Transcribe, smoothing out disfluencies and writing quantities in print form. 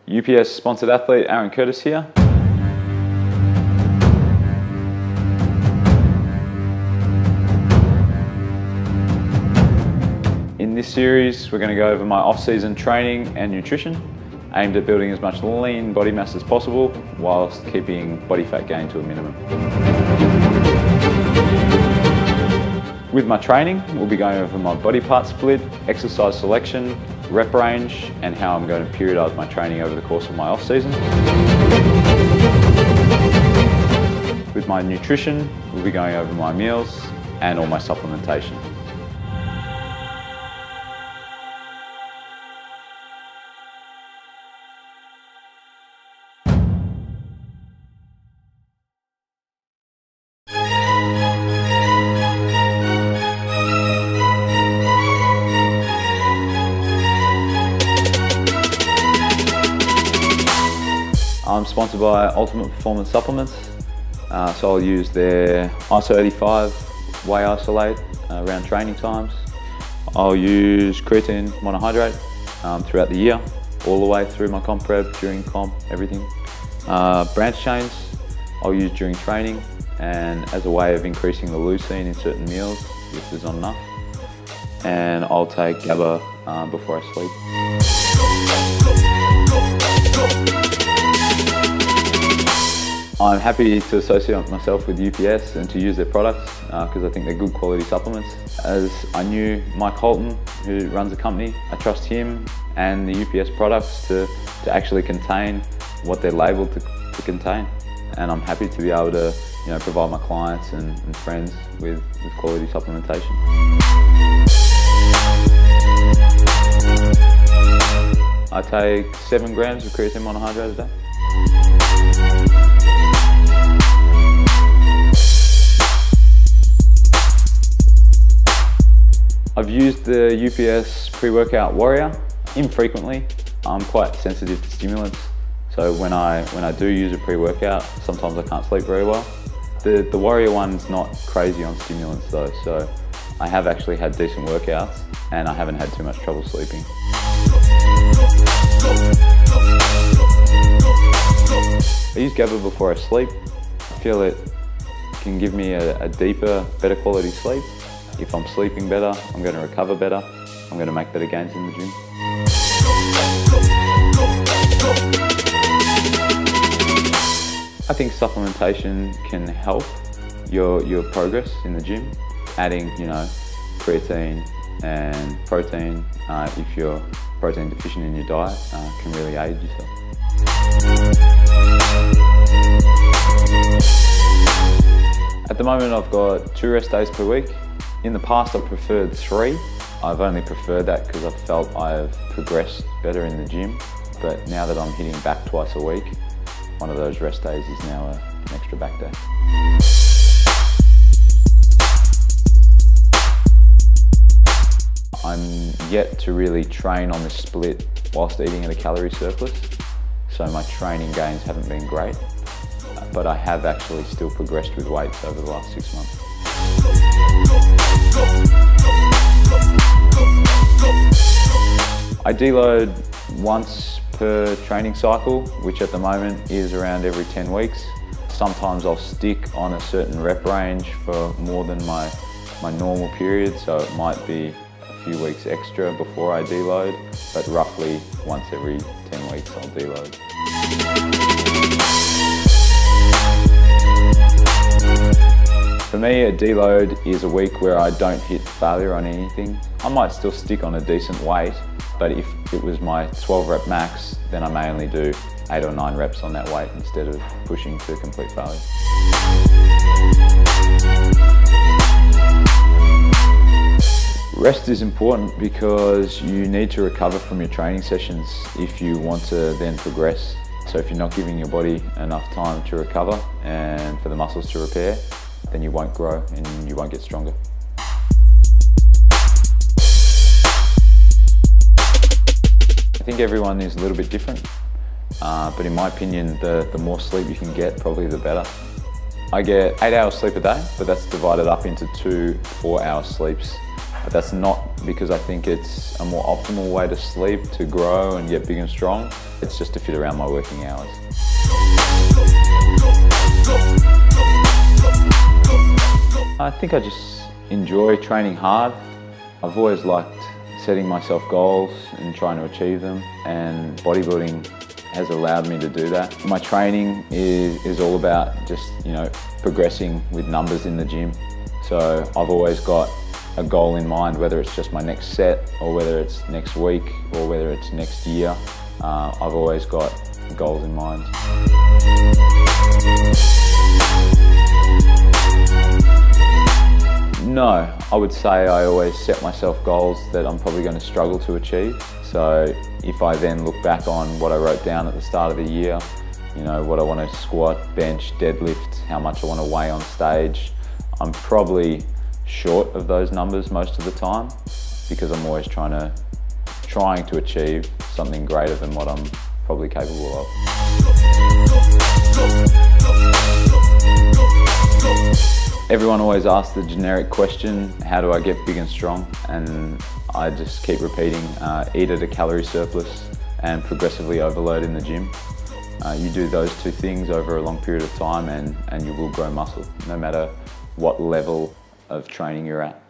UPS sponsored athlete Aaron Curtis here. In this series, we're going to go over my off-season training and nutrition, aimed at building as much lean body mass as possible whilst keeping body fat gain to a minimum. With my training, we'll be going over my body part split, exercise selection, rep range, and how I'm going to periodize my training over the course of my off-season. With my nutrition, we'll be going over my meals and all my supplementation. I'm sponsored by Ultimate Performance Supplements, so I'll use their ISO 85 whey isolate around training times. I'll use creatine monohydrate throughout the year, all the way through my comp prep, during comp, everything. Branch chains I'll use during training and as a way of increasing the leucine in certain meals if there's not enough. And I'll take GABA before I sleep. I'm happy to associate myself with UPS and to use their products because I think they're good quality supplements. As I knew Mike Holton, who runs the company, I trust him and the UPS products to actually contain what they're labelled to contain. And I'm happy to be able to provide my clients and friends with quality supplementation. I take 7 grams of creatine monohydrate a day. I've used the UPS pre-workout Warrior infrequently. I'm quite sensitive to stimulants, so when I do use a pre-workout, sometimes I can't sleep very well. The Warrior one's not crazy on stimulants though, so I have actually had decent workouts and I haven't had too much trouble sleeping. I use GABA before I sleep. I feel it can give me a deeper, better quality sleep. If I'm sleeping better, I'm going to recover better. I'm going to make better gains in the gym. I think supplementation can help your progress in the gym. Adding, creatine and protein, if you're protein deficient in your diet, can really aid yourself. At the moment, I've got 2 rest days per week. In the past, I preferred 3. I've only preferred that because I've felt I've progressed better in the gym. But now that I'm hitting back twice a week, one of those rest days is now an extra back day. I'm yet to really train on this split whilst eating at a calorie surplus, so my training gains haven't been great, but I have actually still progressed with weights over the last 6 months. I deload once per training cycle, which at the moment is around every 10 weeks. Sometimes I'll stick on a certain rep range for more than my normal period, so it might be a few weeks extra before I deload, but roughly once every 10 weeks I'll deload. For me, a deload is a week where I don't hit failure on anything. I might still stick on a decent weight, but if it was my 12 rep max, then I may only do 8 or 9 reps on that weight instead of pushing to complete failure. Rest is important because you need to recover from your training sessions if you want to then progress. So if you're not giving your body enough time to recover and for the muscles to repair, then you won't grow and you won't get stronger. I think everyone is a little bit different, but in my opinion, the more sleep you can get, probably the better. I get 8 hours sleep a day, but that's divided up into 2 4-hour sleeps But that's not because I think it's a more optimal way to sleep, to grow and get big and strong. It's just to fit around my working hours. I think I just enjoy training hard. I've always liked setting myself goals and trying to achieve them, and bodybuilding has allowed me to do that. My training is all about just, progressing with numbers in the gym. So I've always got a goal in mind, whether it's just my next set or whether it's next week or whether it's next year. I've always got goals in mind. No, I would say I always set myself goals that I'm probably going to struggle to achieve. So if I then look back on what I wrote down at the start of the year, what I want to squat, bench, deadlift, how much I want to weigh on stage, I'm probably short of those numbers most of the time because I'm always trying to achieve something greater than what I'm probably capable of. Everyone always asks the generic question, how do I get big and strong? And I just keep repeating, eat at a calorie surplus and progressively overload in the gym. You do those two things over a long period of time and you will grow muscle, no matter what level of training you're at.